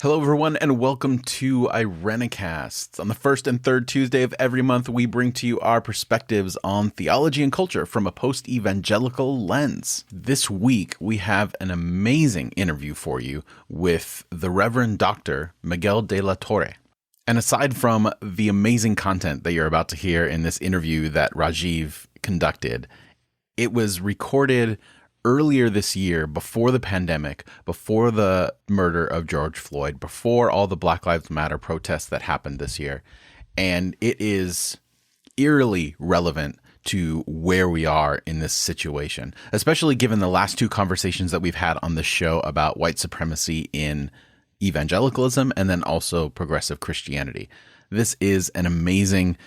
Hello, everyone, and welcome to Irenicast. On the first and third Tuesday of every month, we bring to you our perspectives on theology and culture from a post-evangelical lens. This week, we have an amazing interview for you with the Reverend Dr. Miguel De La Torre. And aside from the amazing content that you're about to hear in this interview that Rajeev conducted, it was recorded earlier this year, before the pandemic, before the murder of George Floyd, before all the Black Lives Matter protests that happened this year. And it is eerily relevant to where we are in this situation, especially given the last two conversations that we've had on the show about white supremacy in evangelicalism and then also progressive Christianity. This is an amazing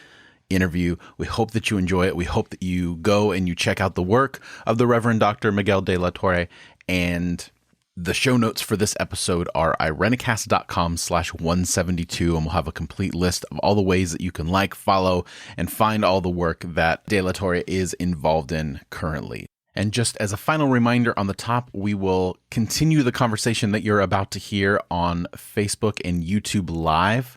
interview. We hope that you enjoy it. We hope that you go and you check out the work of the Reverend Dr. Miguel De La Torre. And the show notes for this episode are irenicast.com/172, and we'll have a complete list of all the ways that you can like, follow, and find all the work that De La Torre is involved in currently. And just as a final reminder on the top, we will continue the conversation that you're about to hear on Facebook and YouTube Live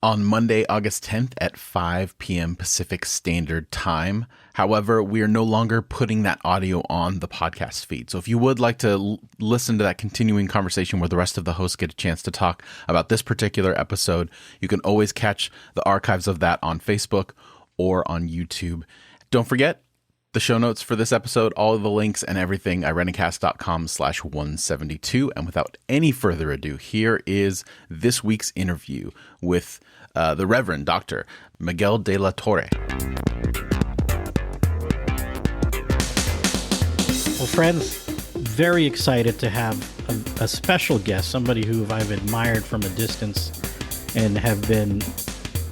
on Monday, August 10th at 5 p.m. Pacific Standard Time. However, we are no longer putting that audio on the podcast feed. So if you would like to listen to that continuing conversation where the rest of the hosts get a chance to talk about this particular episode, you can always catch the archives of that on Facebook or on YouTube. Don't forget, the show notes for this episode, all of the links and everything, irenicast.com/172. And without any further ado, here is this week's interview with the Reverend Dr. Miguel De La Torre. Well, friends, very excited to have a special guest, somebody who I've admired from a distance and have been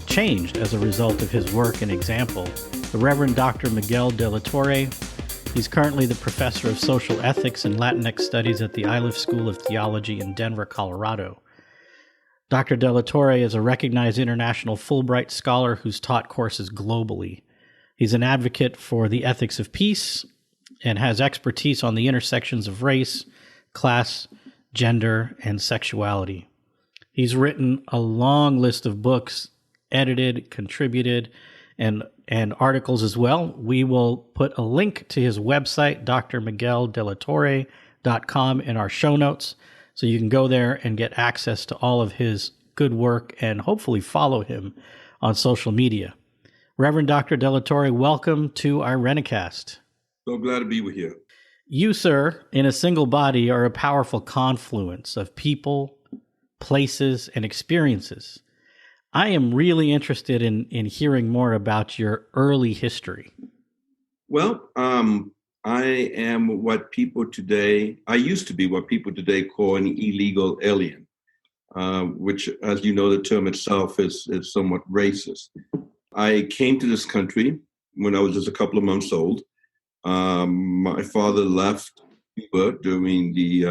changed as a result of his work and example. The Reverend Dr. Miguel De La Torre. He's currently the professor of social ethics and Latinx studies at the Iliff School of Theology in Denver, Colorado. Dr. De La Torre is a recognized international Fulbright scholar who's taught courses globally. He's an advocate for the ethics of peace and has expertise on the intersections of race, class, gender, and sexuality. He's written a long list of books, edited, contributed, and articles as well. We will put a link to his website, drmigueldelatorre.com, in our show notes, so you can go there and get access to all of his good work and hopefully follow him on social media. Reverend Dr. De La Torre, welcome to Irenicast. So glad to be with you. You, sir, in a single body, are a powerful confluence of people, places, and experiences. I am really interested in hearing more about your early history. Well, I am what people today, I used to be what people today call an illegal alien, which, as you know, the term itself is somewhat racist. I came to this country when I was just a couple of months old. My father left Cuba during the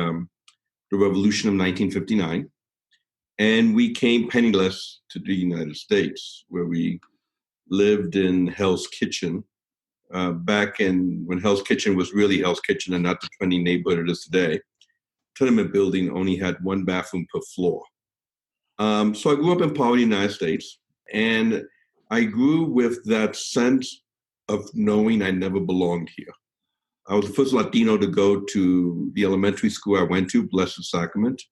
revolution of 1959. And we came penniless to the United States, where we lived in Hell's Kitchen back when Hell's Kitchen was really Hell's Kitchen and not the trendy neighborhood it is today. Tenement building only had one bathroom per floor. So I grew up in poverty in the United States, and I grew with that sense of knowing I never belonged here. I was the first Latino to go to the elementary school I went to, Blessed Sacrament.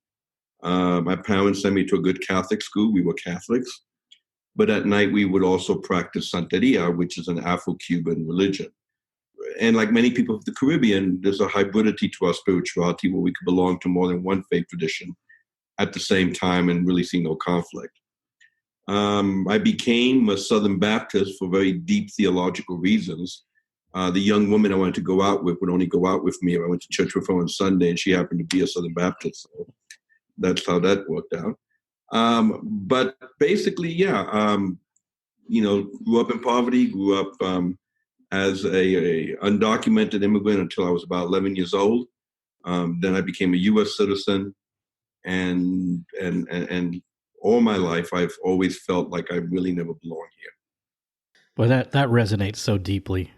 My parents sent me to a good Catholic school. We were Catholics. But at night, we would also practice Santeria, which is an Afro-Cuban religion. And like many people of the Caribbean, there's a hybridity to our spirituality where we could belong to more than one faith tradition at the same time and really see no conflict. I became a Southern Baptist for very deep theological reasons. The young woman I wanted to go out with would only go out with me if I went to church with her on Sunday, and she happened to be a Southern Baptist. So that's how that worked out. But basically, grew up in poverty, grew up as a undocumented immigrant until I was about 11 years old. Then I became a U.S. citizen, and all my life I've always felt like I really never belong here. Well, that resonates so deeply,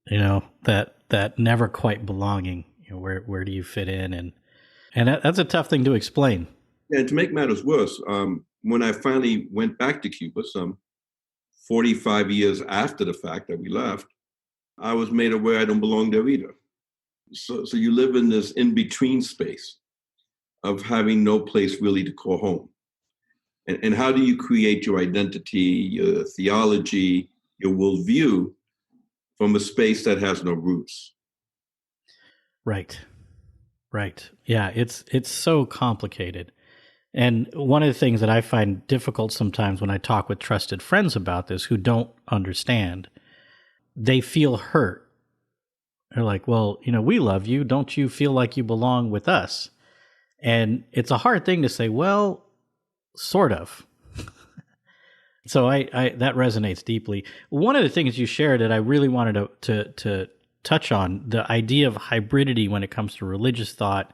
that never quite belonging. Where do you fit in? And that's a tough thing to explain. And to make matters worse, when I finally went back to Cuba, some 45 years after the fact that we left, I was made aware I don't belong there either. So you live in this in-between space of having no place really to call home. And how do you create your identity, your theology, your worldview from a space that has no roots? Right. Yeah, it's so complicated. And one of the things that I find difficult sometimes when I talk with trusted friends about this who don't understand, they feel hurt. They're like, well, we love you. Don't you feel like you belong with us? And it's a hard thing to say, well, sort of. So I that resonates deeply. One of the things you shared that I really wanted to touch on, the idea of hybridity when it comes to religious thought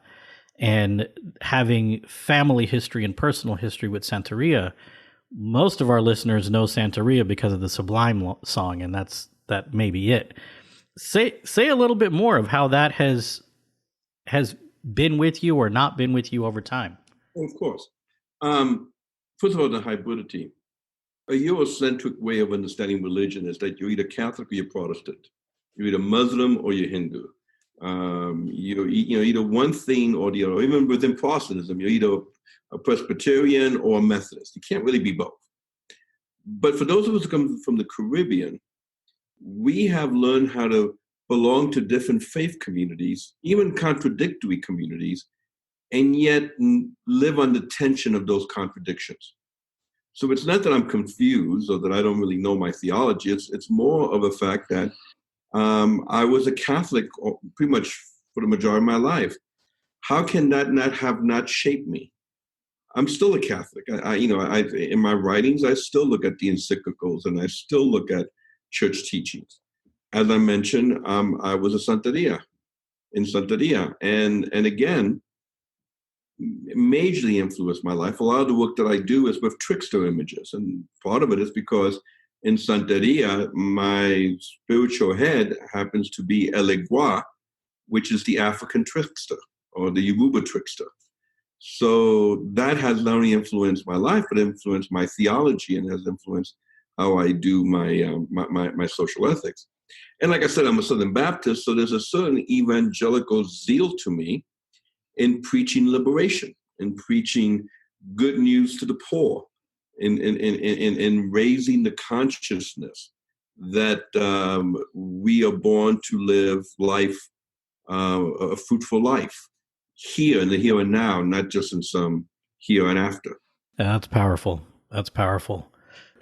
and having family history and personal history with Santeria. Most of our listeners know Santeria because of the Sublime song, and that may be it. Say a little bit more of how that has been with you or not been with you over time. Of course. First of all, the hybridity. A Eurocentric way of understanding religion is that you're either Catholic or you're Protestant. You're either Muslim or you're Hindu. You're either one thing or the other. Even within Protestantism, you're either a Presbyterian or a Methodist. You can't really be both. But for those of us who come from the Caribbean, we have learned how to belong to different faith communities, even contradictory communities, and yet live under tension of those contradictions. So it's not that I'm confused or that I don't really know my theology. It's more of a fact that I was a Catholic pretty much for the majority of my life. How can that not shaped me? I'm still a Catholic. In my writings, I still look at the encyclicals and I still look at church teachings. As I mentioned, I was in Santeria, and again, majorly influenced my life. A lot of the work that I do is with Trickster images, and part of it is because in Santeria, my spiritual head happens to be Elegua, which is the African trickster or the Yoruba trickster. So that has not only influenced my life, but influenced my theology and has influenced how I do my social ethics. And like I said, I'm a Southern Baptist, so there's a certain evangelical zeal to me in preaching liberation, in preaching good news to the poor, in raising the consciousness that we are born to live life, a fruitful life, here in the here and now, not just in some here and after. That's powerful.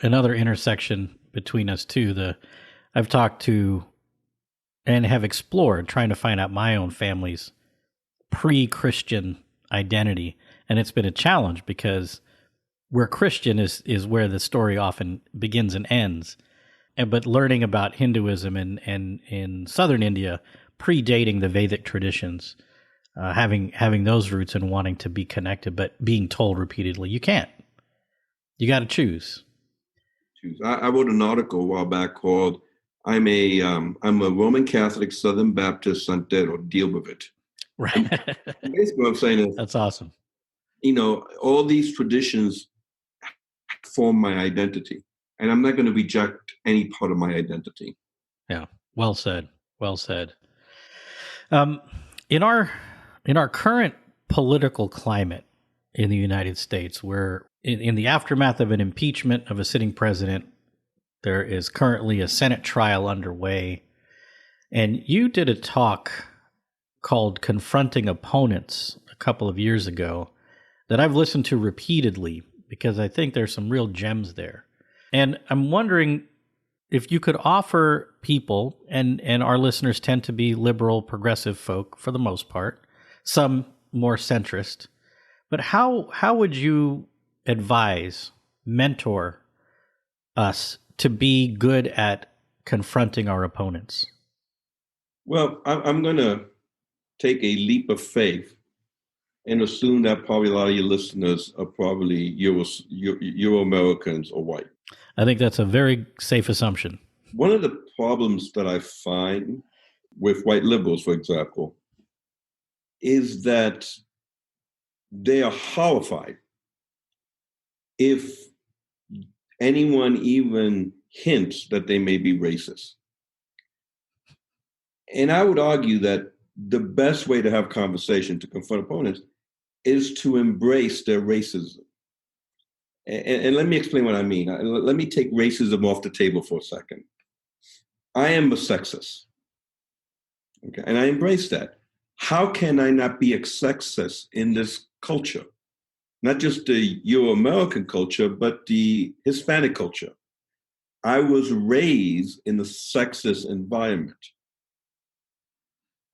Another intersection between us too, I've talked to and have explored trying to find out my own family's pre-Christian identity. And it's been a challenge because where Christian is where the story often begins and ends. But learning about Hinduism and in southern India, predating the Vedic traditions, having those roots and wanting to be connected, but being told repeatedly, you can't. You got to choose. I wrote an article a while back called I'm a Roman Catholic Southern Baptist Santero, deal with it. Right. Basically what I'm saying is, that's awesome. All these traditions form my identity, and I'm not going to reject any part of my identity. Yeah. Well said. In our current political climate in the United States, where in the aftermath of an impeachment of a sitting president, there is currently a Senate trial underway. And you did a talk called Confronting Opponents a couple of years ago that I've listened to repeatedly because I think there's some real gems there. And I'm wondering if you could offer people, and our listeners tend to be liberal, progressive folk for the most part, some more centrist, but how would you advise, mentor us to be good at confronting our opponents? Well, I'm going to take a leap of faith and assume that probably a lot of your listeners are probably Euro-Americans or white. I think that's a very safe assumption. One of the problems that I find with white liberals, for example, is that they are horrified if anyone even hints that they may be racist. And I would argue that the best way to have conversation, to confront opponents, is to embrace their racism. And let me explain what I mean. Let me take racism off the table for a second. I am a sexist, okay, and I embrace that. How can I not be a sexist in this culture? Not just the Euro-American culture, but the Hispanic culture. I was raised in a sexist environment.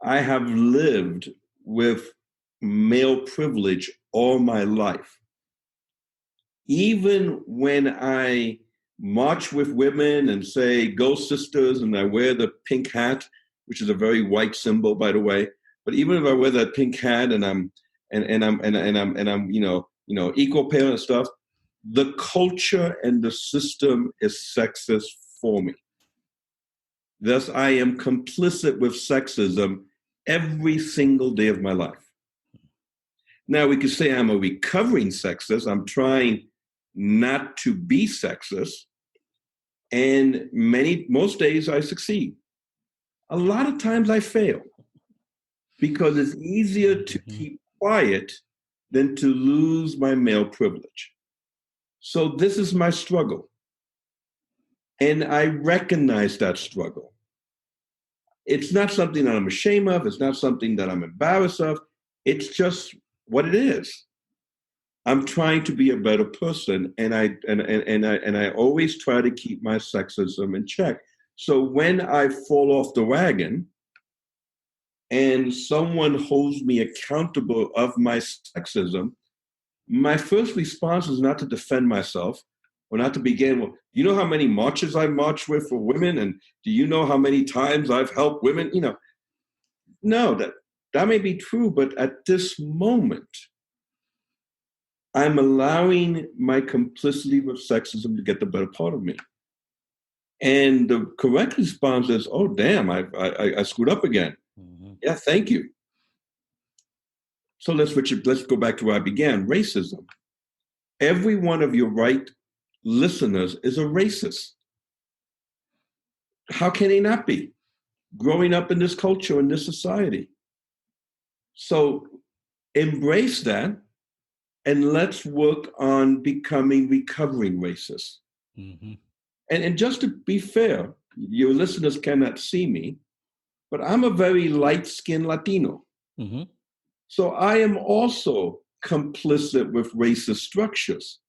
I have lived with male privilege all my life. Even when I march with women and say, "Go sisters," and I wear the pink hat, which is a very white symbol, by the way. But even if I wear that pink hat and I'm equal pay and stuff, the culture and the system is sexist for me. Thus, I am complicit with sexism every single day of my life. Now, we could say I'm a recovering sexist. I'm trying not to be sexist. And most days I succeed. A lot of times I fail because it's easier to keep quiet than to lose my male privilege. So this is my struggle. And I recognize that struggle. It's not something that I'm ashamed of. It's not something that I'm embarrassed of. It's just what it is. I'm trying to be a better person, and I always try to keep my sexism in check. So when I fall off the wagon and someone holds me accountable of my sexism, my first response is not to defend myself or not to begin, well, you know how many marches I marched with for women? And do you know how many times I've helped women? No, that may be true, but at this moment, I'm allowing my complicity with sexism to get the better part of me. And the correct response is, oh, damn, I screwed up again. Mm-hmm. Yeah, thank you. So let's go back to where I began, racism. Every one of your right listeners is a racist. How can they not be? Growing up in this culture, in this society. So embrace that. And let's work on becoming recovering racists. Mm-hmm. And just to be fair, your listeners cannot see me, but I'm a very light-skinned Latino. Mm-hmm. So I am also complicit with racist structures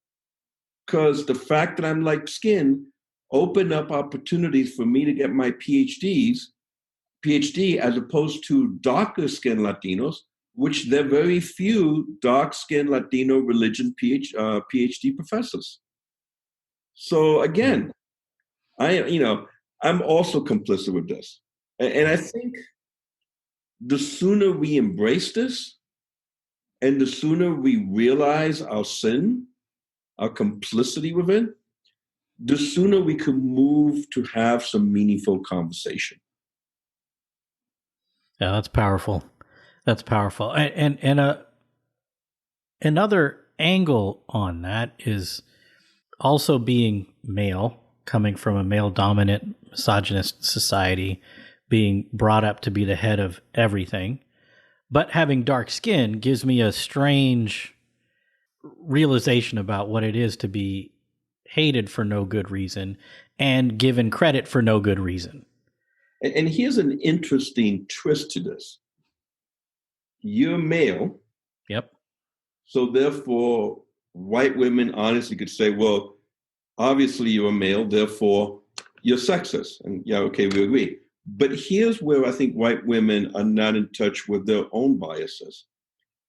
because the fact that I'm light-skinned opened up opportunities for me to get my PhD as opposed to darker-skinned Latinos, which there are very few dark-skinned Latino religion PhD professors. So again, I'm also complicit with this. And I think the sooner we embrace this and the sooner we realize our sin, our complicity with it, the sooner we can move to have some meaningful conversation. Yeah, that's powerful. That's powerful. And another angle on that is also being male, coming from a male-dominant, misogynist society, being brought up to be the head of everything. But having dark skin gives me a strange realization about what it is to be hated for no good reason and given credit for no good reason. And here's an interesting twist to this. You're male. Yep. So therefore, white women honestly could say, well, obviously you're a male, therefore you're sexist. And yeah, okay, we agree. But here's where I think white women are not in touch with their own biases.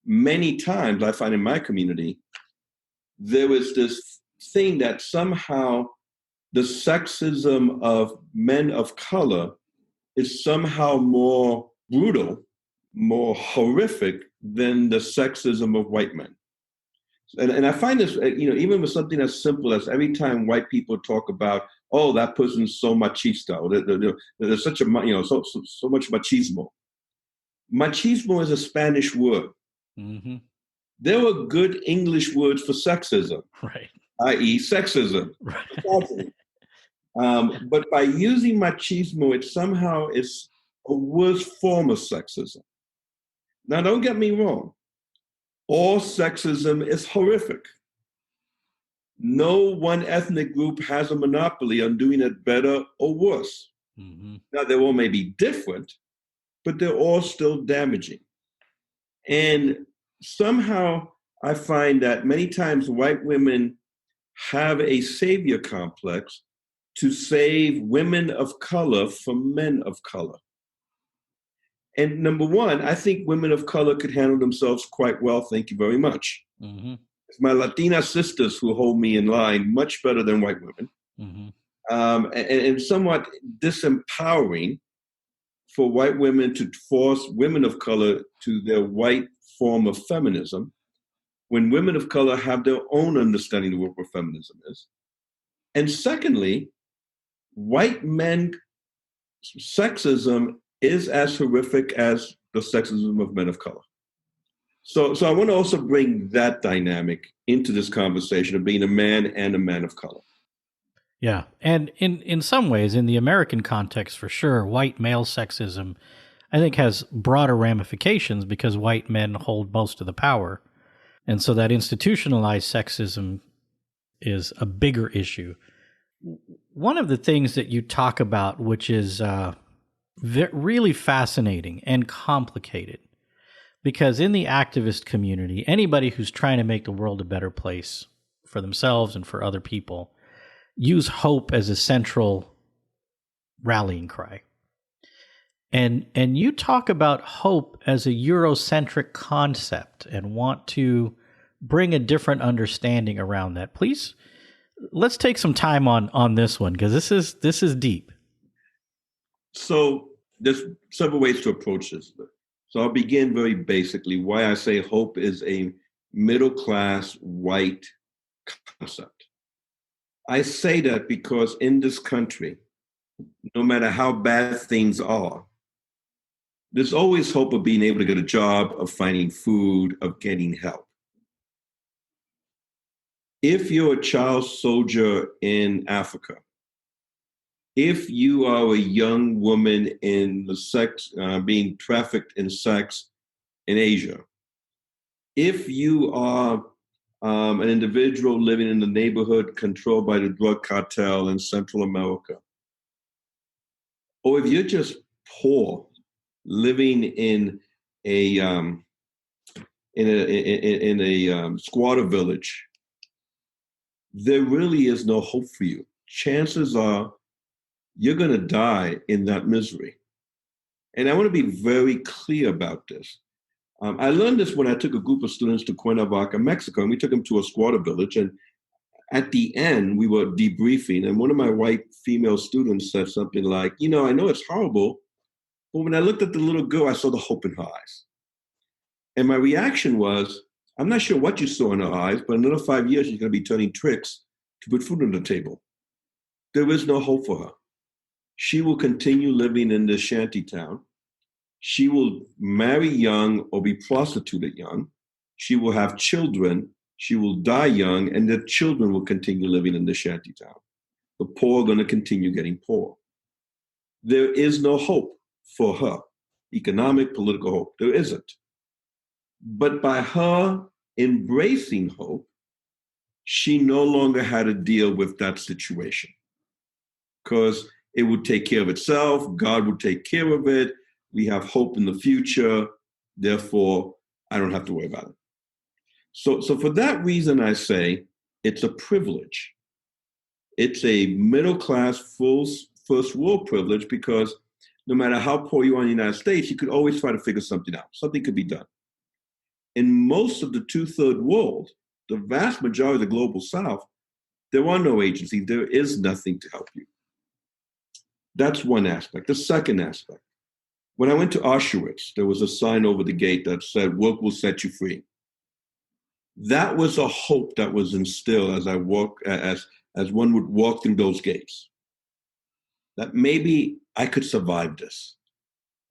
Many times I find in my community, there is this thing that somehow the sexism of men of color is somehow more brutal, more horrific than the sexism of white men. And I find this, even with something as simple as every time white people talk about, oh, that person's so machista, or there's such a, so much machismo. Machismo is a Spanish word. Mm-hmm. there were good English words for sexism, Right. i.e. sexism. Right. But by using machismo, it somehow is a worse form of sexism. Now, don't get me wrong. All sexism is horrific. No one ethnic group has a monopoly on doing it better or worse. Mm-hmm. Now, they all may be different, but they're all still damaging. And somehow I find that many times white women have a savior complex to save women of color from men of color. And number one, I think women of color could handle themselves quite well. Thank you very much. Mm-hmm. It's my Latina sisters who hold me in line much better than white women. Mm-hmm. And somewhat disempowering for white women to force women of color to their white form of feminism when women of color have their own understanding of what feminism is. And secondly, white men sexism is as horrific as the sexism of men of color. So I want to also bring that dynamic into this conversation of being a man and a man of color. Yeah. And in some ways, in the American context, for sure, white male sexism, I think, has broader ramifications because white men hold most of the power. And so that institutionalized sexism is a bigger issue. One of the things that you talk about, which is really fascinating and complicated, because in the activist community, anybody who's trying to make the world a better place for themselves and for other people use hope as a central rallying cry. And you talk about hope as a Eurocentric concept and want to bring a different understanding around that. Please, let's take some time on this one, because this is deep. So there's several ways to approach this. So I'll begin very basically why I say hope is a middle-class white concept. I say that because in this country, no matter how bad things are, there's always hope of being able to get a job, of finding food, of getting help. If you're a child soldier in Africa, if you are a young woman in the sex, being trafficked in sex in Asia, if you are an individual living in the neighborhood controlled by the drug cartel in Central America, or if you're just poor, living in a squatter village, there really is no hope for you. Chances are you're going to die in that misery. And I want to be very clear about this. I learned this when I took a group of students to Cuernavaca, Mexico, and we took them to a squatter village. And at the end, we were debriefing, and one of my white female students said something like, I know it's horrible, but when I looked at the little girl, I saw the hope in her eyes. And my reaction was, I'm not sure what you saw in her eyes, but in another 5 years, she's going to be turning tricks to put food on the table. There is no hope for her. She will continue living in this shanty town. She will marry young or be prostituted young. She will have children. She will die young, and the children will continue living in the shanty town. The poor are going to continue getting poor. There is no hope for her, economic, political hope. There isn't. But by her embracing hope, she no longer had to deal with that situation because it would take care of itself. God would take care of it. We have hope in the future. Therefore, I don't have to worry about it. So for that reason, I say it's a privilege. It's a middle-class, full first world privilege because no matter how poor you are in the United States, you could always try to figure something out. Something could be done. In most of the two-third world, the vast majority of the global South, there are no agencies. There is nothing to help you. That's one aspect. The second aspect, when I went to Auschwitz, there was a sign over the gate that said, "Work will set you free." That was a hope that was instilled as I walk, as one would walk through those gates. That maybe I could survive this.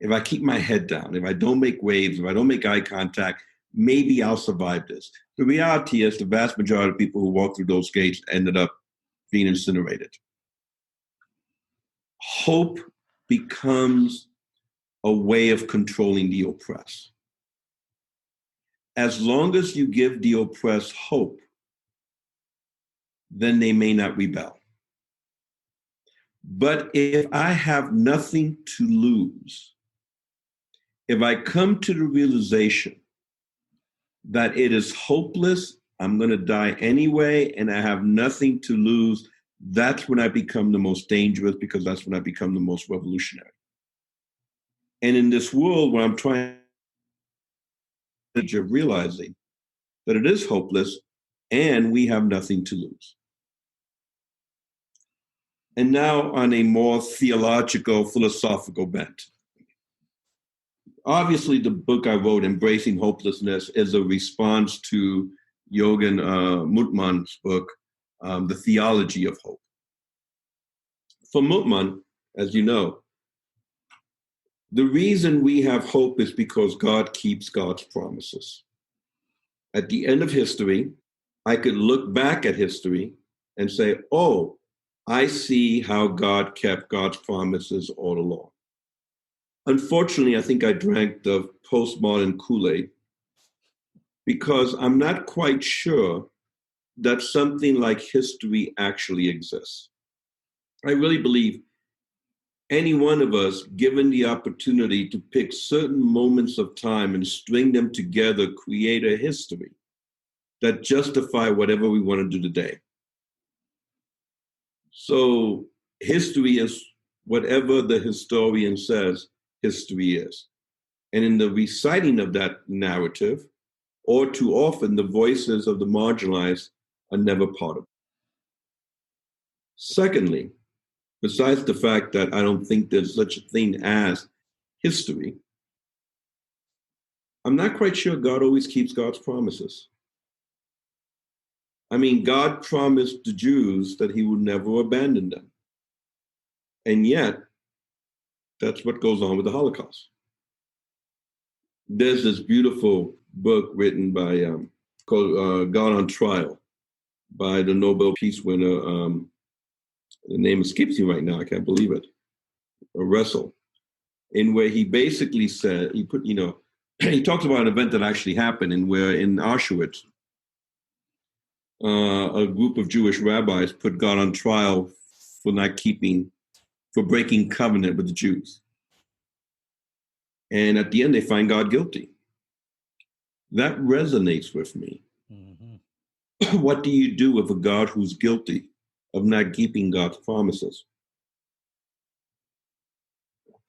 If I keep my head down, if I don't make waves, if I don't make eye contact, maybe I'll survive this. The reality is the vast majority of people who walk through those gates ended up being incinerated. Hope becomes a way of controlling the oppressed. As long as you give the oppressed hope, then they may not rebel. But if I have nothing to lose, if I come to the realization that it is hopeless, I'm going to die anyway, and I have nothing to lose, that's when I become the most dangerous, because that's when I become the most revolutionary. And in this world where I'm trying to realizing that it is hopeless and we have nothing to lose. And now on a more theological, philosophical bent. Obviously, the book I wrote, Embracing Hopelessness, is a response to Jürgen Moltmann's book, The Theology of Hope. For Moltmann, as you know, the reason we have hope is because God keeps God's promises. At the end of history, I could look back at history and say, oh, I see how God kept God's promises all along. Unfortunately, I think I drank the postmodern Kool-Aid because I'm not quite sure that something like history actually exists. I really believe any one of us, given the opportunity to pick certain moments of time and string them together, create a history that justify whatever we want to do today. So history is whatever the historian says history is. And in the reciting of that narrative, or too often, the voices of the marginalized are never part of it. Secondly, besides the fact that I don't think there's such a thing as history, I'm not quite sure God always keeps God's promises. I mean, God promised the Jews that he would never abandon them. And yet, that's what goes on with the Holocaust. There's this beautiful book written by, called God on Trial, by the Nobel Peace winner, the name escapes me right now, I can't believe it, Russell, in where he basically said, he talks about an event that actually happened, and where in Auschwitz, a group of Jewish rabbis put God on trial for breaking covenant with the Jews. And at the end, they find God guilty. That resonates with me. Mm-hmm. What do you do with a God who's guilty of not keeping God's promises?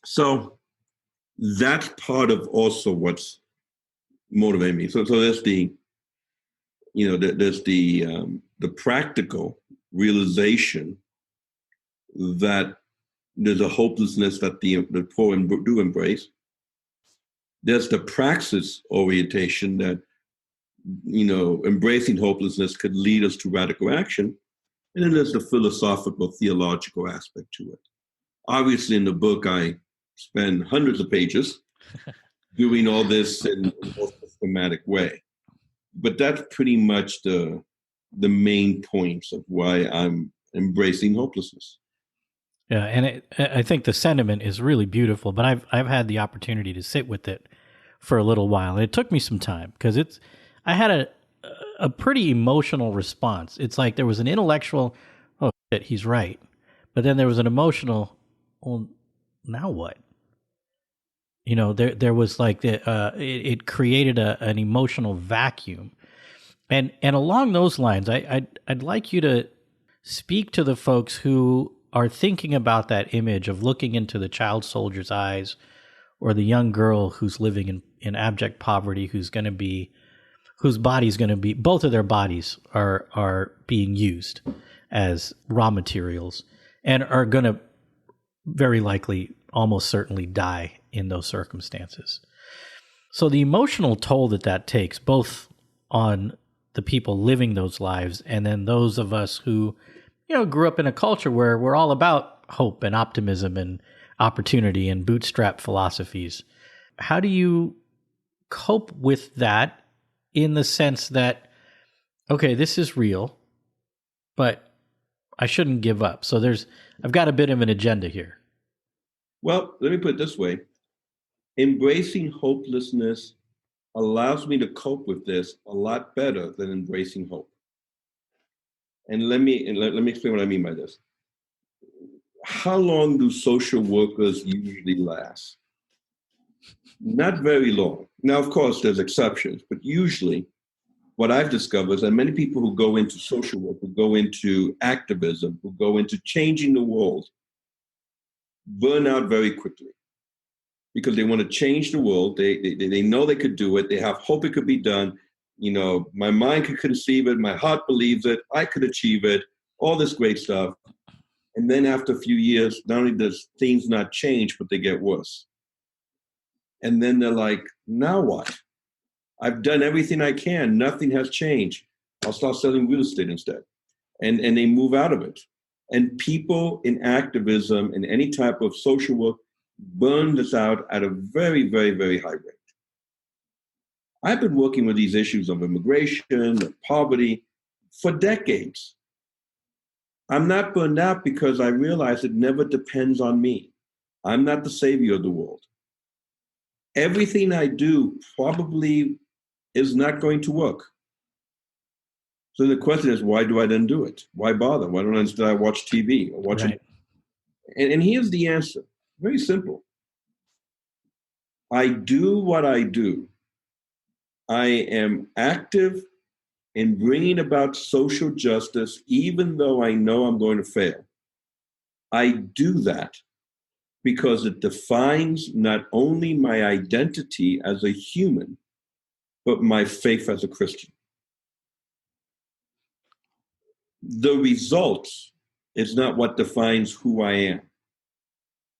So that's part of also what's motivating me. So there's there's the practical realization that there's a hopelessness that the poor do embrace. There's the praxis orientation that, embracing hopelessness could lead us to radical action. And then there's the philosophical, theological aspect to it. Obviously, in the book, I spend hundreds of pages doing all this in a more systematic way. But that's pretty much the main points of why I'm embracing hopelessness. Yeah, and I think the sentiment is really beautiful, but I've had the opportunity to sit with it for a little while. And it took me some time because I had a pretty emotional response. It's like there was an intellectual, oh shit, he's right, but then there was an emotional, well, now what? There was like it created an emotional vacuum, and along those lines, I'd like you to speak to the folks who are thinking about that image of looking into the child soldier's eyes, or the young girl who's living in abject poverty, whose body's going to be, both of their bodies are being used as raw materials and are going to very likely, almost certainly die in those circumstances. So the emotional toll that takes, both on the people living those lives and then those of us who grew up in a culture where we're all about hope and optimism and opportunity and bootstrap philosophies. How do you cope with that in the sense that, okay, this is real, but I shouldn't give up. So I've got a bit of an agenda here. Well, let me put it this way. Embracing hopelessness allows me to cope with this a lot better than embracing hope. And let me explain what I mean by this. How long do social workers usually last? Not very long. Now, of course, there's exceptions, but usually what I've discovered is that many people who go into social work, who go into activism, who go into changing the world, burn out very quickly because they want to change the world. They know they could do it. They have hope it could be done. You know, my mind could conceive it. My heart believes it. I could achieve it. All this great stuff. And then after a few years, not only does things not change, but they get worse. And then they're like, now what? I've done everything I can. Nothing has changed. I'll start selling real estate instead. And they move out of it. And people in activism and any type of social work burn this out at a very, very, very high rate. I've been working with these issues of immigration, of poverty, for decades. I'm not burned out because I realize it never depends on me. I'm not the savior of the world. Everything I do probably is not going to work. So the question is, why do I then do it? Why bother? Why don't I instead watch TV or watch it? And here's the answer. Very simple. I do what I do. I am active in bringing about social justice, even though I know I'm going to fail. I do that because it defines not only my identity as a human, but my faith as a Christian. The result is not what defines who I am.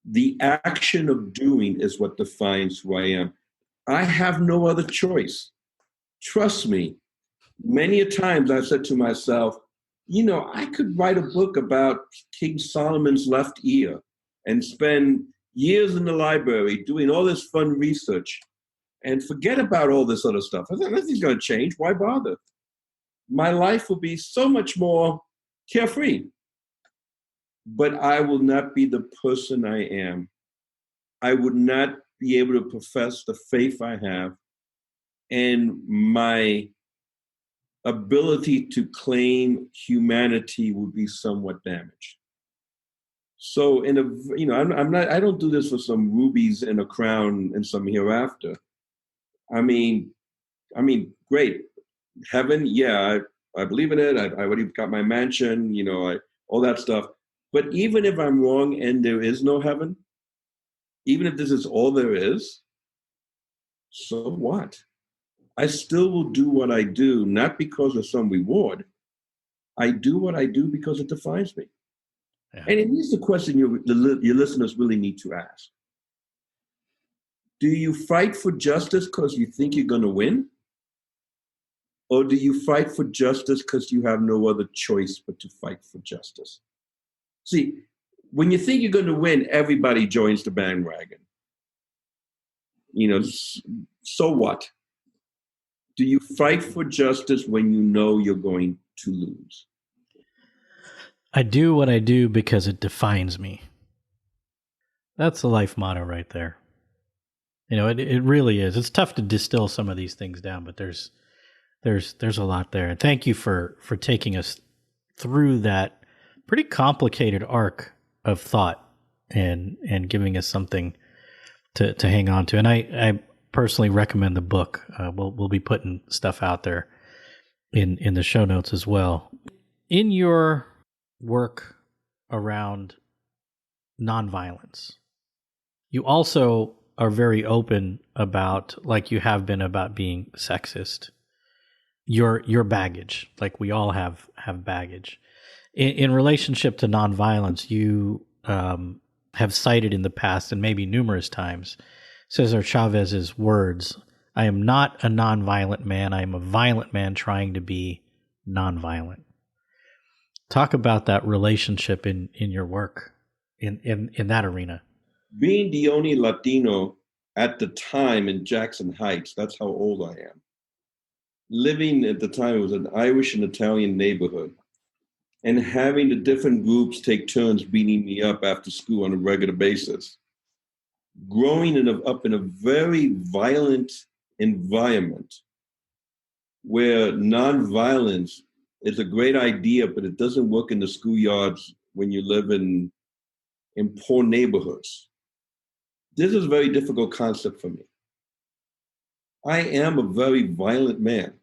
The action of doing is what defines who I am. I have no other choice. Trust me. Many a times I've said to myself, you know, I could write a book about King Solomon's left ear and spend years in the library doing all this fun research and forget about all this other stuff. I thought nothing's going to change. Why bother? My life will be so much more carefree. But I will not be the person I am. I would not be able to profess the faith I have, and my ability to claim humanity would be somewhat damaged. So, I don't do this for some rubies and a crown and some hereafter. I mean, great. Heaven, yeah, I believe in it. I already got my mansion, all that stuff. But even if I'm wrong and there is no heaven, even if this is all there is, so what? I still will do what I do, not because of some reward. I do what I do because it defines me. Yeah. And here's the question your listeners really need to ask. Do you fight for justice because you think you're going to win? Or do you fight for justice because you have no other choice but to fight for justice? See, when you think you're going to win, everybody joins the bandwagon. So what? Do you fight for justice when you know you're going to lose? I do what I do because it defines me. That's the life motto right there. It really is. It's tough to distill some of these things down, but there's a lot there. And thank you for taking us through that pretty complicated arc of thought and giving us something to hang on to. And I personally recommend the book. We'll be putting stuff out there in the show notes as well. In your work around nonviolence, you also are very open about, like you have been about being sexist, your baggage, like we all have baggage. In relationship to nonviolence, you have cited in the past, and maybe numerous times, Cesar Chavez's words, "I am not a nonviolent man. I am a violent man trying to be nonviolent." Talk about that relationship in your work in that arena. Being the only Latino at the time in Jackson Heights, that's how old I am. living at the time, it was an Irish and Italian neighborhood, and having the different groups take turns beating me up after school on a regular basis. Up in a very violent environment where nonviolence is a great idea, but it doesn't work in the schoolyards when you live in poor neighborhoods. This is a very difficult concept for me. I am a very violent man.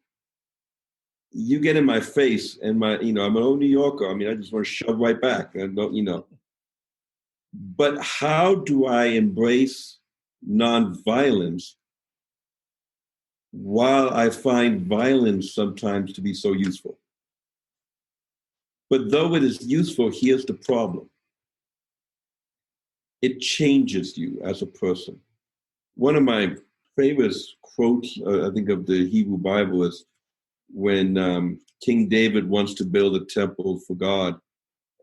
You get in my face and I'm an old New Yorker. I mean, I just want to shove right back. I don't. But how do I embrace nonviolence while I find violence sometimes to be so useful? But though it is useful, here's the problem. It changes you as a person. One of my favorite quotes, I think, of the Hebrew Bible is when King David wants to build a temple for God,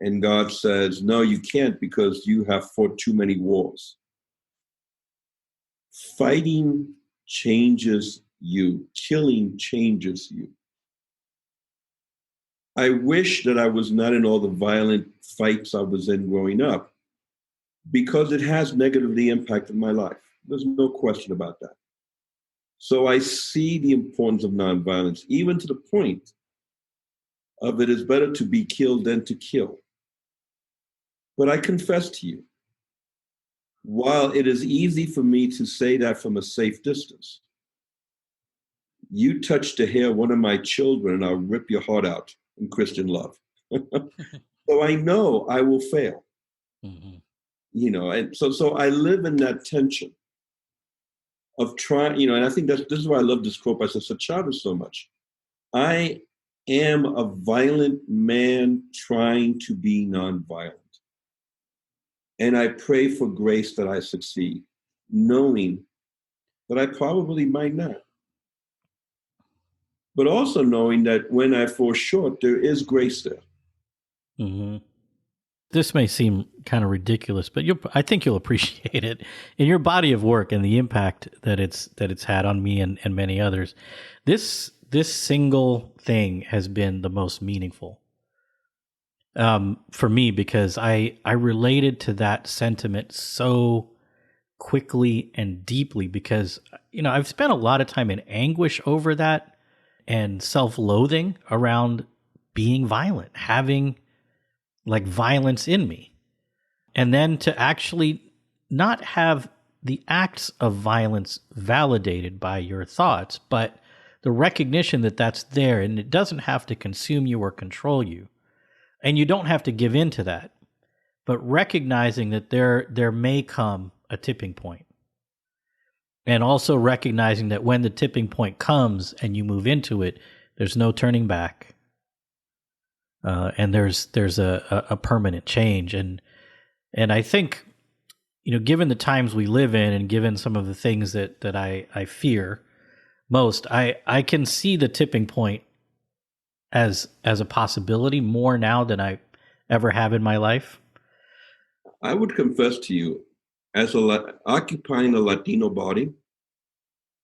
and God says, no, you can't because you have fought too many wars. Fighting changes you. Killing changes you. I wish that I was not in all the violent fights I was in growing up, because it has negatively impacted my life. There's no question about that. So I see the importance of nonviolence, even to the point of it is better to be killed than to kill. But I confess to you, while it is easy for me to say that from a safe distance, you touch the hair of one of my children and I'll rip your heart out in Christian love. So I know I will fail. Mm-hmm. And so I live in that tension of trying, and I think this is why I love this quote by Sister Chavez so much. I am a violent man trying to be nonviolent. And I pray for grace that I succeed, knowing that I probably might not. But also knowing that when I fall short, there is grace there. Mm-hmm. This may seem kind of ridiculous, but I think you'll appreciate it in your body of work and the impact that it's had on me and many others. This single thing has been the most meaningful for me, because I related to that sentiment so quickly and deeply, because I've spent a lot of time in anguish over that and self-loathing around being violent, having like violence in me. And then to actually not have the acts of violence validated by your thoughts, but the recognition that that's there, and it doesn't have to consume you or control you. And you don't have to give in to that, but recognizing that there may come a tipping point. And also recognizing that when the tipping point comes and you move into it, there's no turning back. And there's a permanent change. And I think, given the times we live in and given some of the things that I fear most, I can see the tipping point as a possibility more now than I ever have in my life. I would confess to you, as occupying a Latino body,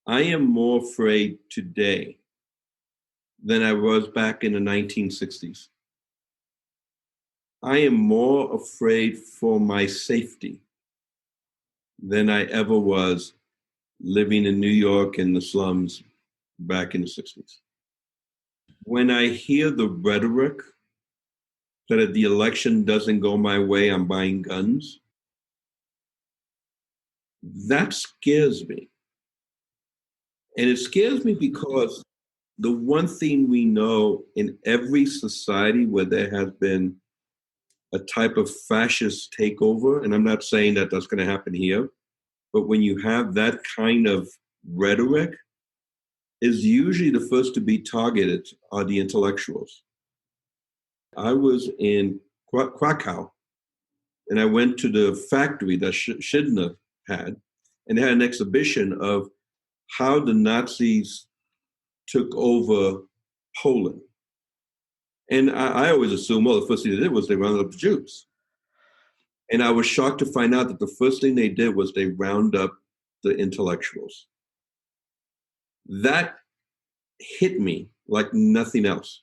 I am more afraid today than I was back in the 1960s. I am more afraid for my safety than I ever was living in New York in the slums back in the 60s. When I hear the rhetoric that if the election doesn't go my way, I'm buying guns, that scares me. And it scares me because the one thing we know in every society where there has been a type of fascist takeover, and I'm not saying that that's going to happen here, but when you have that kind of rhetoric, is usually the first to be targeted are the intellectuals. I was in Krakow, and I went to the factory that Schindler had, and they had an exhibition of how the Nazis took over Poland. And I always assume, well, the first thing they did was they rounded up the Jews. And I was shocked to find out that the first thing they did was they round up the intellectuals. That hit me like nothing else.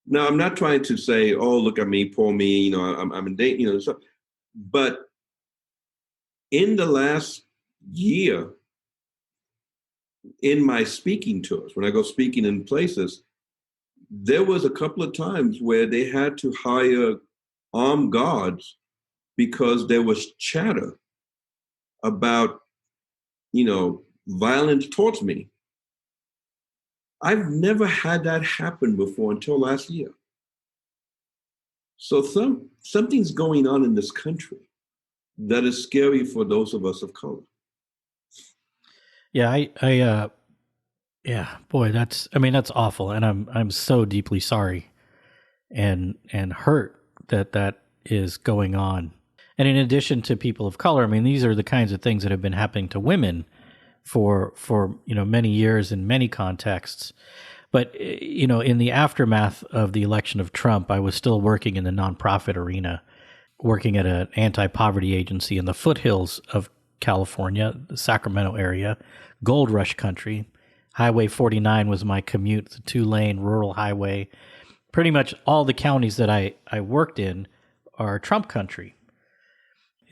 Now, I'm not trying to say, oh, look at me, poor me, I'm in danger, but in the last year, in my speaking tours, when I go speaking in places, there was a couple of times where they had to hire armed guards because there was chatter about, violence towards me. I've never had that happen before until last year. So something's going on in this country that is scary for those of us of color. Yeah, boy, that's awful. And I'm so deeply sorry and hurt that is going on. And in addition to people of color, these are the kinds of things that have been happening to women for many years in many contexts. But, in the aftermath of the election of Trump, I was still working in the nonprofit arena, working at an anti-poverty agency in the foothills of California, the Sacramento area, gold rush country. Highway 49 was my commute, the 2-lane rural highway. Pretty much all the counties that I worked in are Trump country.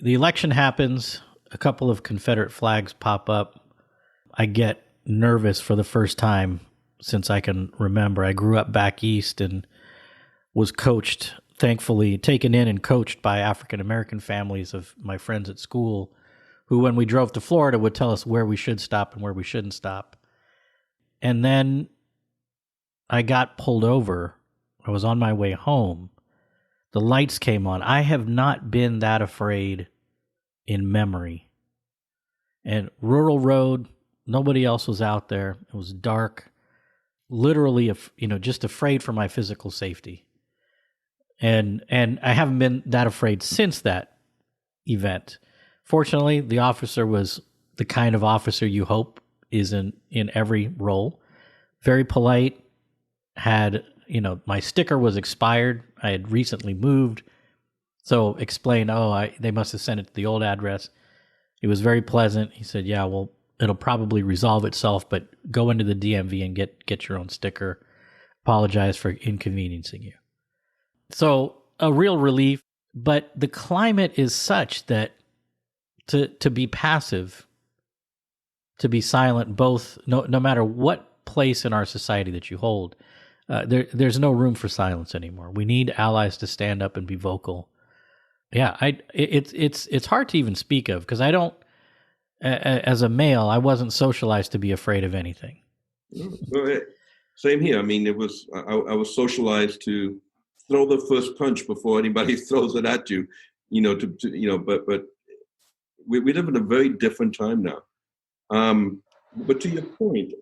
The election happens, a couple of Confederate flags pop up. I get nervous for the first time since I can remember. I grew up back east and was coached, thankfully, taken in and coached by African-American families of my friends at school who, when we drove to Florida, would tell us where we should stop and where we shouldn't stop. And then I got pulled over. I was on my way home. The lights came on. I have not been that afraid in memory. And rural road, nobody else was out there. It was dark. Literally, just afraid for my physical safety. And I haven't been that afraid since that event. Fortunately, the officer was the kind of officer you hope is in every role. Very polite, had, my sticker was expired. I had recently moved. So explained, they must have sent it to the old address. It was very pleasant. He said, yeah, well, it'll probably resolve itself, but go into the DMV and get your own sticker. Apologize for inconveniencing you. So a real relief, but the climate is such that to be passive, to be silent, both no matter what place in our society that you hold, there's no room for silence anymore. We need allies to stand up and be vocal. Yeah, it's hard to even speak of because I don't. As a male, I wasn't socialized to be afraid of anything. Same here. It was I was socialized to throw the first punch before anybody throws it at you. But we live in a very different time now. But to your point,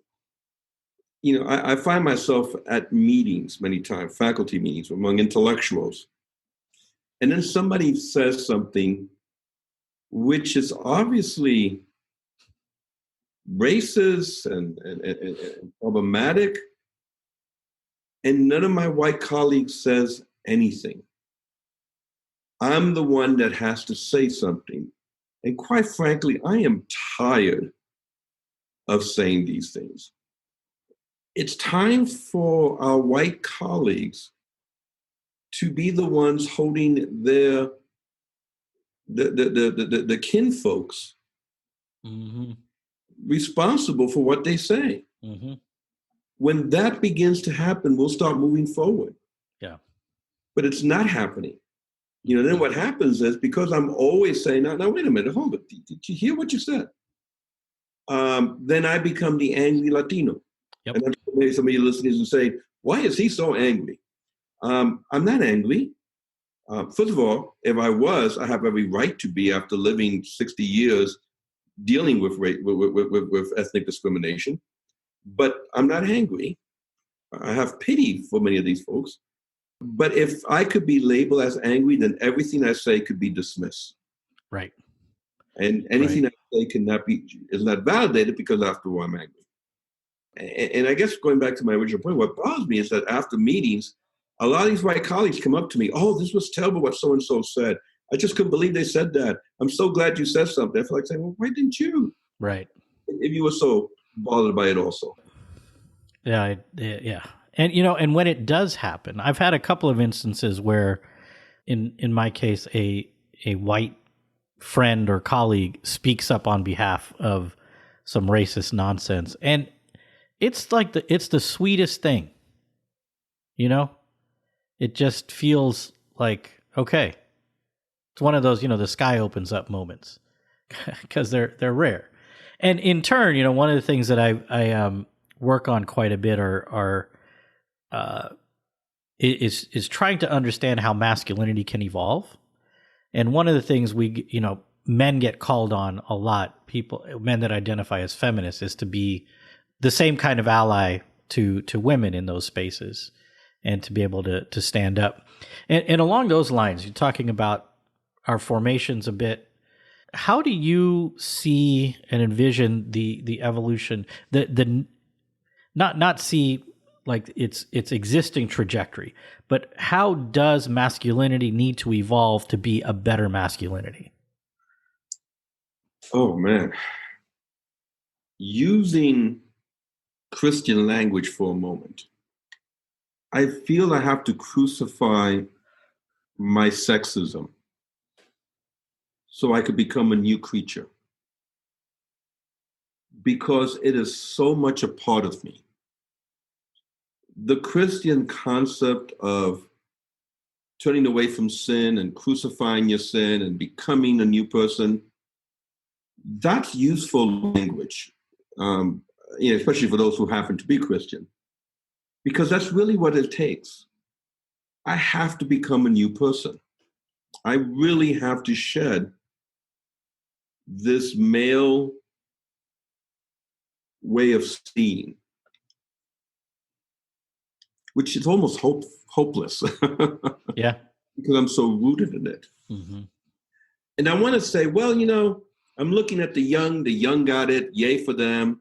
I find myself at meetings many times, faculty meetings among intellectuals, and then somebody says something which is obviously racist and problematic, and none of my white colleagues says anything. I'm the one that has to say something. And quite frankly, I am tired of saying these things. It's time for our white colleagues to be the ones holding the kinfolks responsible for what they say. Mm-hmm. When that begins to happen, we'll start moving forward. Yeah. But it's not happening. Then what happens is, because I'm always saying, now wait a minute, hold it. Did you hear what you said? Then I become the angry Latino. Yep. And maybe some of your listeners will say, why is he so angry? I'm not angry. First of all, if I was, I have every right to be after living 60 years dealing with ethnic discrimination. But I'm not angry. I have pity for many of these folks. But if I could be labeled as angry, then everything I say could be dismissed. Right. And anything I say is not validated because after all, I'm angry. And I guess going back to my original point, what bothers me is that after meetings, a lot of these white colleagues come up to me, oh, this was terrible what so-and-so said. I just couldn't believe they said that. I'm so glad you said something. I feel like saying, well, why didn't you? Right. If you were so bothered by it also. Yeah. And and when it does happen, I've had a couple of instances where, in my case, a white friend or colleague speaks up on behalf of some racist nonsense, and it's like it's the sweetest thing. It just feels like, okay, it's one of those, the sky opens up moments, because they're rare. And in turn, one of the things that I work on quite a bit is trying to understand how masculinity can evolve. And one of the things men get called on a lot, men that identify as feminists, is to be the same kind of ally to women in those spaces, and to be able to stand up. And along those lines, you're talking about our formations a bit. How do you see and envision the evolution, not see like its existing trajectory, but how does masculinity need to evolve to be a better masculinity? Oh man. Using Christian language for a moment, I feel I have to crucify my sexism so I could become a new creature, because it is so much a part of me. The Christian concept of turning away from sin and crucifying your sin and becoming a new person, that's useful language, especially for those who happen to be Christian, because that's really what it takes. I have to become a new person. I really have to shed this male way of seeing, which is almost hopeless. Yeah. Because I'm so rooted in it. Mm-hmm. And I want to say, well, I'm looking at the young got it, yay for them.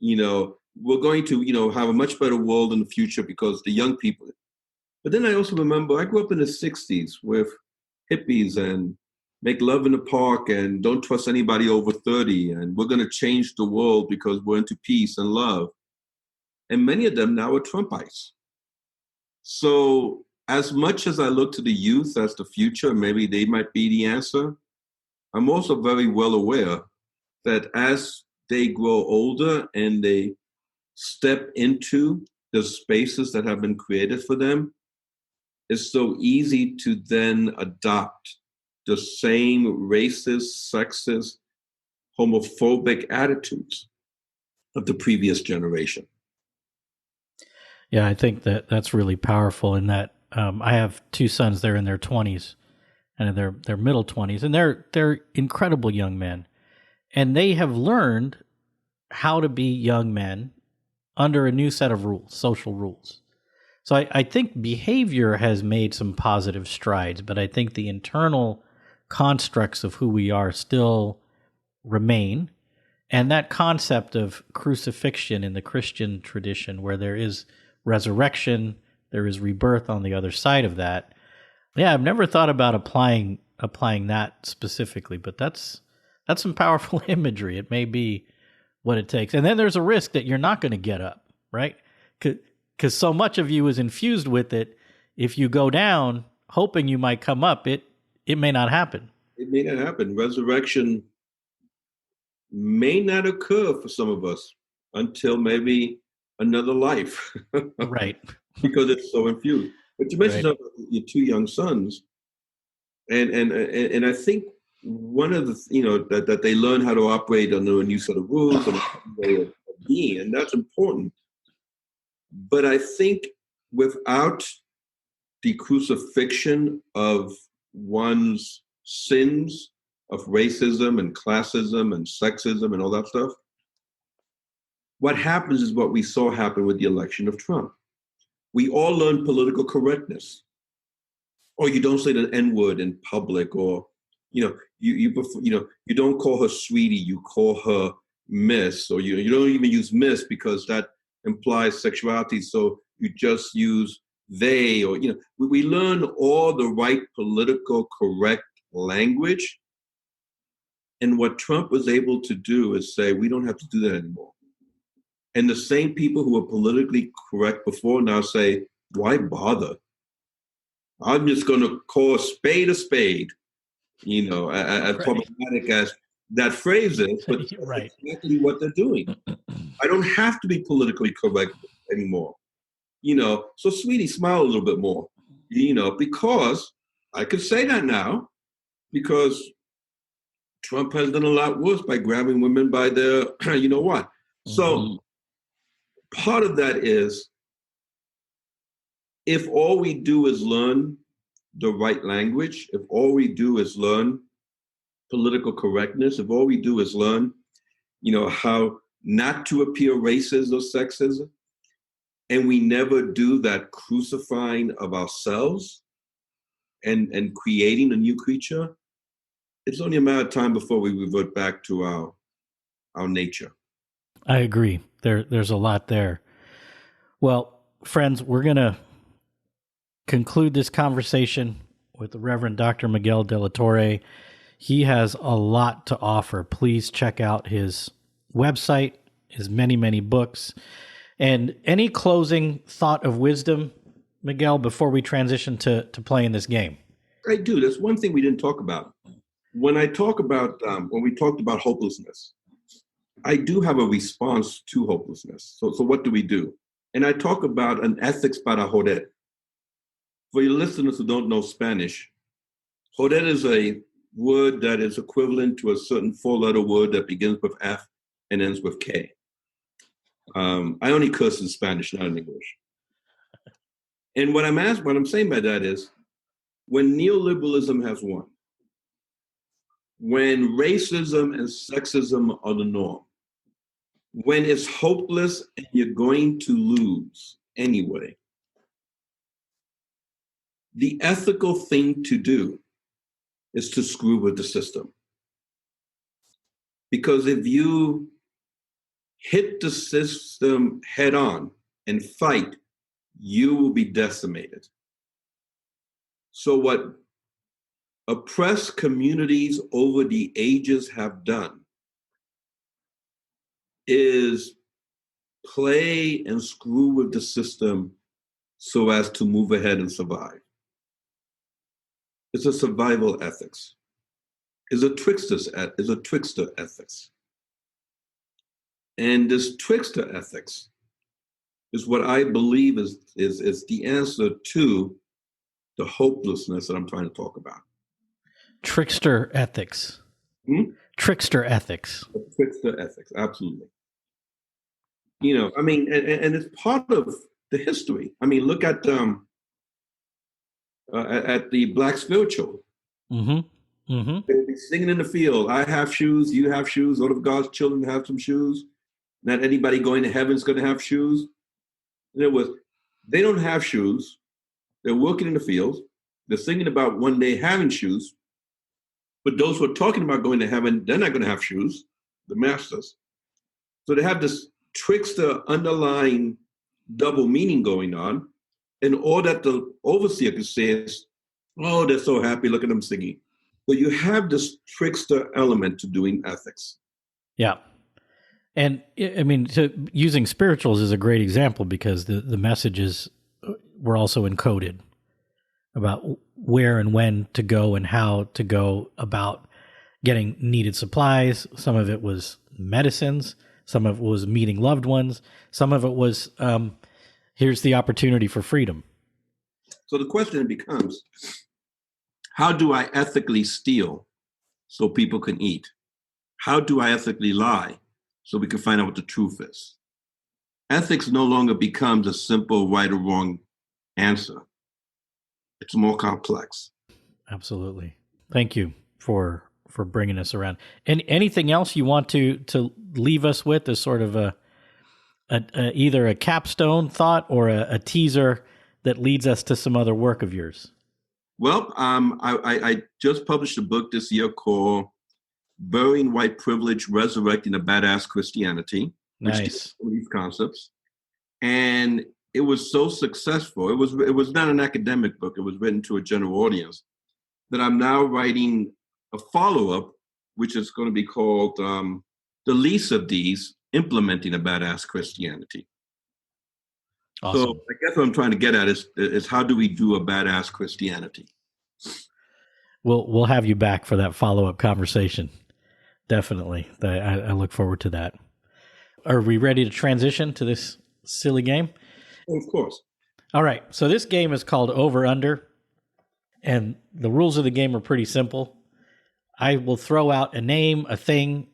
We're going to, have a much better world in the future because the young people. But then I also remember I grew up in the 60s with hippies and make love in the park and don't trust anybody over 30. And we're going to change the world because we're into peace and love. And many of them now are Trumpites. So as much as I look to the youth as the future, maybe they might be the answer, I'm also very well aware that as they grow older and they step into the spaces that have been created for them, it's so easy to then adopt the same racist, sexist, homophobic attitudes of the previous generation. Yeah, I think that's really powerful in that I have two sons. They're in their 20s and their middle 20s, and they're incredible young men. And they have learned how to be young men under a new set of rules, social rules. So I think behavior has made some positive strides, but I think the internal constructs of who we are still remain. And that concept of crucifixion in the Christian tradition, where there is resurrection, there is rebirth on the other side of that. Yeah, I've never thought about applying that specifically, but that's some powerful imagery. It may be what it takes. And then there's a risk that you're not going to get up, right? Because so much of you is infused with it. If you go down hoping you might come up, it may not happen. It may not happen. Resurrection may not occur for some of us until maybe another life. Right. Because it's so infused. But you mentioned your two young sons, and I think one of the that they learn how to operate under a new set of rules and a way of being, and that's important. But I think without the crucifixion of one's sins of racism and classism and sexism and all that stuff, what happens is what we saw happen with the election of Trump. We all learn political correctness. Or you don't say the N-word in public, or you don't call her sweetie, you call her miss, or you don't even use miss because that implies sexuality, so you just use they, or we learn all the right political correct language. And what Trump was able to do is say, we don't have to do that anymore. And the same people who were politically correct before now say, why bother? I'm just going to call a spade, as problematic as that phrase is, but that's Right. exactly what they're doing. I don't have to be politically correct anymore. So sweetie, smile a little bit more, because I could say that now because Trump has done a lot worse by grabbing women by their, what. Mm-hmm. So part of that is, if all we do is learn the right language, if all we do is learn political correctness, if all we do is learn, how not to appear racist or sexist, and we never do that crucifying of ourselves and creating a new creature, it's only a matter of time before we revert back to our nature. I agree. There's a lot there. Well, friends, we're going to conclude this conversation with the Reverend Dr. Miguel De La Torre. He has a lot to offer. Please check out his website, his many, many books. And any closing thought of wisdom, Miguel, before we transition to playing this game? I do. There's one thing we didn't talk about. When we talked about hopelessness, I do have a response to hopelessness. So what do we do? And I talk about an ethics para joder. For your listeners who don't know Spanish, joder is a word that is equivalent to a certain four-letter word that begins with F and ends with K. I only curse in Spanish, not in English. And what I'm saying by that is, when neoliberalism has won, when racism and sexism are the norm, when it's hopeless and you're going to lose anyway, the ethical thing to do is to screw with the system. Because if you hit the system head on and fight, you will be decimated. So what oppressed communities over the ages have done is play and screw with the system so as to move ahead and survive. It's a survival ethics. It's a trickster ethics. And this trickster ethics is what I believe is the answer to the hopelessness that I'm trying to talk about. Trickster ethics. Trickster ethics. Trickster ethics, absolutely. And it's part of the history. I mean, look at the Black spiritual. Mm-hmm. Mm-hmm. They'll be singing in the field. I have shoes, you have shoes. All of God's children have some shoes. Not anybody going to heaven is going to have shoes. They don't have shoes. They're working in the fields. They're singing about one day having shoes. But those who are talking about going to heaven, they're not going to have shoes, the masters. So they have this trickster underlying double meaning going on. And all that the overseer can say is, oh, they're so happy, look at them singing. But you have this trickster element to doing ethics. Yeah. And I mean, using spirituals is a great example because the messages were also encoded about where and when to go and how to go about getting needed supplies. Some of it was medicines. Some of it was meeting loved ones. Some of it was, here's the opportunity for freedom. So the question becomes, how do I ethically steal so people can eat? How do I ethically lie so we can find out what the truth is? Ethics no longer becomes a simple right or wrong answer. It's more complex. Absolutely. Thank you for bringing us around. And anything else you want to leave us with as sort of either a capstone thought or a teaser that leads us to some other work of yours? Well, I just published a book this year called Burying White Privilege, Resurrecting a Badass Christianity. Nice. Which these concepts. And it was so successful. It was not an academic book. It was written to a general audience that I'm now writing a follow-up, which is going to be called The Least of These, implementing a badass Christianity. Awesome. So I guess what I'm trying to get at is how do we do a badass Christianity? We'll have you back for that follow-up conversation. Definitely. I look forward to that. Are we ready to transition to this silly game? Of course. All right. So this game is called Over Under, and the rules of the game are pretty simple. I will throw out a name, a thing,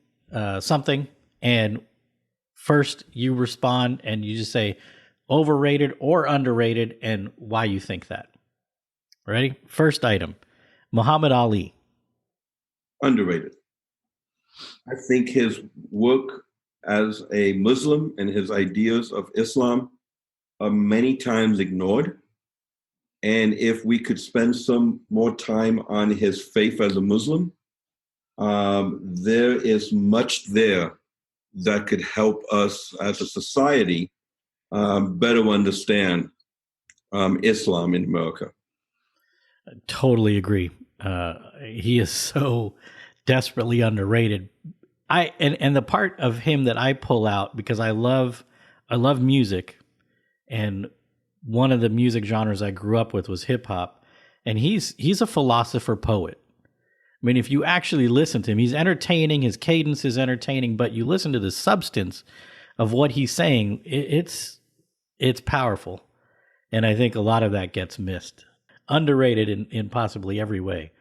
something, and first you respond and you just say overrated or underrated and why you think that. Ready? First item, Muhammad Ali. Underrated. I think his work as a Muslim and his ideas of Islam are many times ignored. And if we could spend some more time on his faith as a Muslim, there is much there that could help us as a society better understand Islam in America. I totally agree. He is so desperately underrated. And the part of him that I pull out, because I love music, and one of the music genres I grew up with was hip hop, and he's a philosopher poet. I mean, if you actually listen to him, he's entertaining, his cadence is entertaining, but you listen to the substance of what he's saying, it's powerful. And I think a lot of that gets missed. Underrated in possibly every way.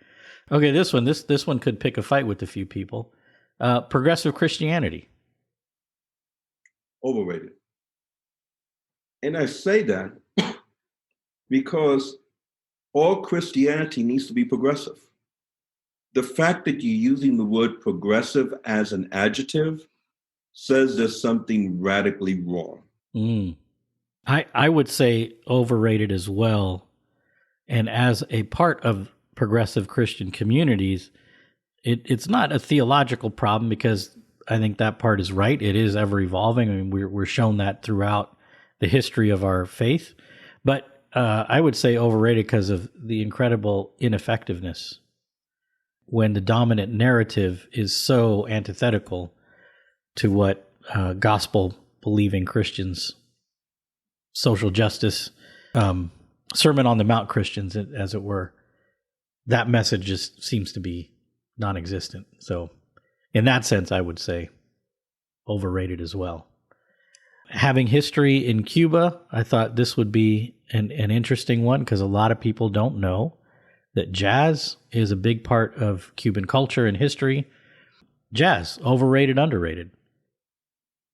Okay, this one could pick a fight with a few people. Progressive Christianity. Overrated. And I say that because all Christianity needs to be progressive. The fact that you're using the word progressive as an adjective says there's something radically wrong. I would say overrated as well. And as a part of progressive Christian communities, it's not a theological problem, because I think that part is right. It is ever evolving. I mean, we're shown that throughout the history of our faith. But I would say overrated because of the incredible ineffectiveness when the dominant narrative is so antithetical to what gospel-believing Christians, social justice, Sermon on the Mount Christians, as it were, that message just seems to be non-existent. So in that sense, I would say overrated as well. Having history in Cuba, I thought this would be an interesting one, because a lot of people don't know that jazz is a big part of Cuban culture and history. Jazz, overrated, underrated?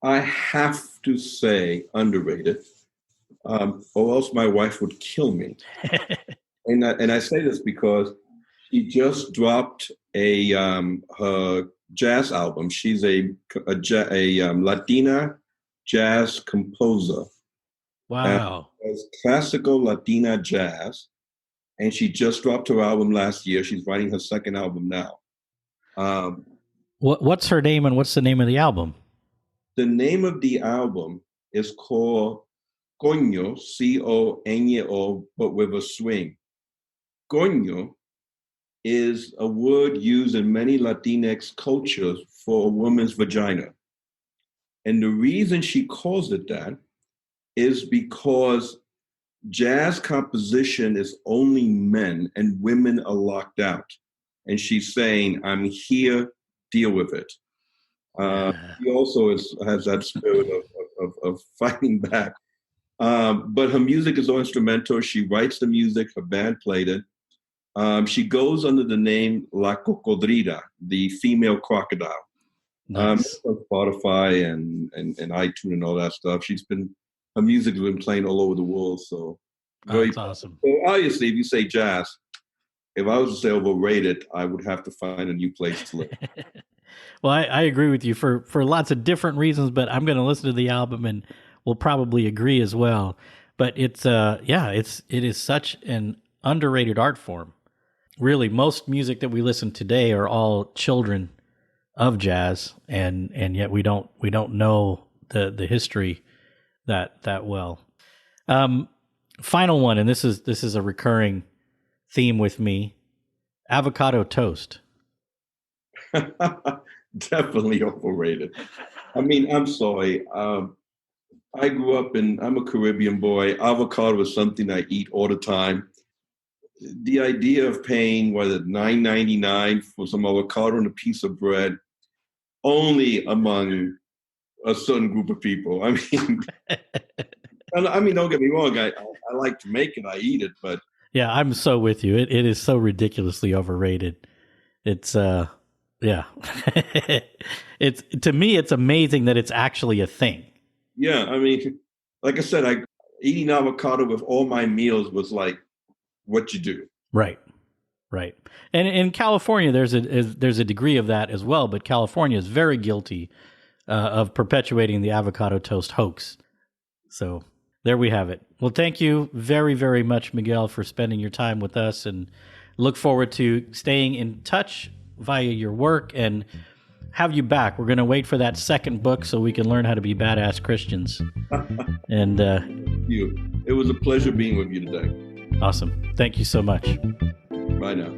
I have to say underrated, or else my wife would kill me. And I say this because she just dropped her jazz album. She's a Latina jazz composer. Wow. Classical Latina jazz. And she just dropped her album last year. She's writing her second album now. What's her name, and what's the name of the album? The name of the album is called Coño, C-O-N-O, but with a swing. Coño is a word used in many Latinx cultures for a woman's vagina. And the reason she calls it that is because jazz composition is only men and women are locked out. And she's saying, I'm here, deal with it. He also has that spirit of fighting back. But her music is all instrumental. She writes the music, her band played it. She goes under the name La Cocodrila, the female crocodile. Nice. On Spotify and iTunes and all that stuff. Her music has been playing all over the world. So that's awesome. So obviously, if you say jazz, if I was to say overrated, I would have to find a new place to live. Well, I agree with you for lots of different reasons, but I'm going to listen to the album and we'll probably agree as well. But it is such an underrated art form. Really, most music that we listen today are all children of jazz, and yet we don't know the history that well. Final one, and this is a recurring theme with me: avocado toast. Definitely overrated. I mean, I'm sorry. I grew up I'm a Caribbean boy. Avocado is something I eat all the time. The idea of paying, $9.99 for some avocado and a piece of bread, only among a certain group of people. I mean, don't get me wrong. I like to make it. I eat it, but yeah, I'm so with you. It is so ridiculously overrated. It's yeah. It's, to me, it's amazing that it's actually a thing. Yeah, I mean, like I said, eating avocado with all my meals was like what you do. Right. And in California, there's a degree of that as well, but California is very guilty of perpetuating the avocado toast hoax. So there we have it. Well, thank you very, very much, Miguel, for spending your time with us, and look forward to staying in touch via your work and have you back. We're going to wait for that second book so we can learn how to be badass Christians. And you. It was a pleasure being with you today. Awesome. Thank you so much. Bye now.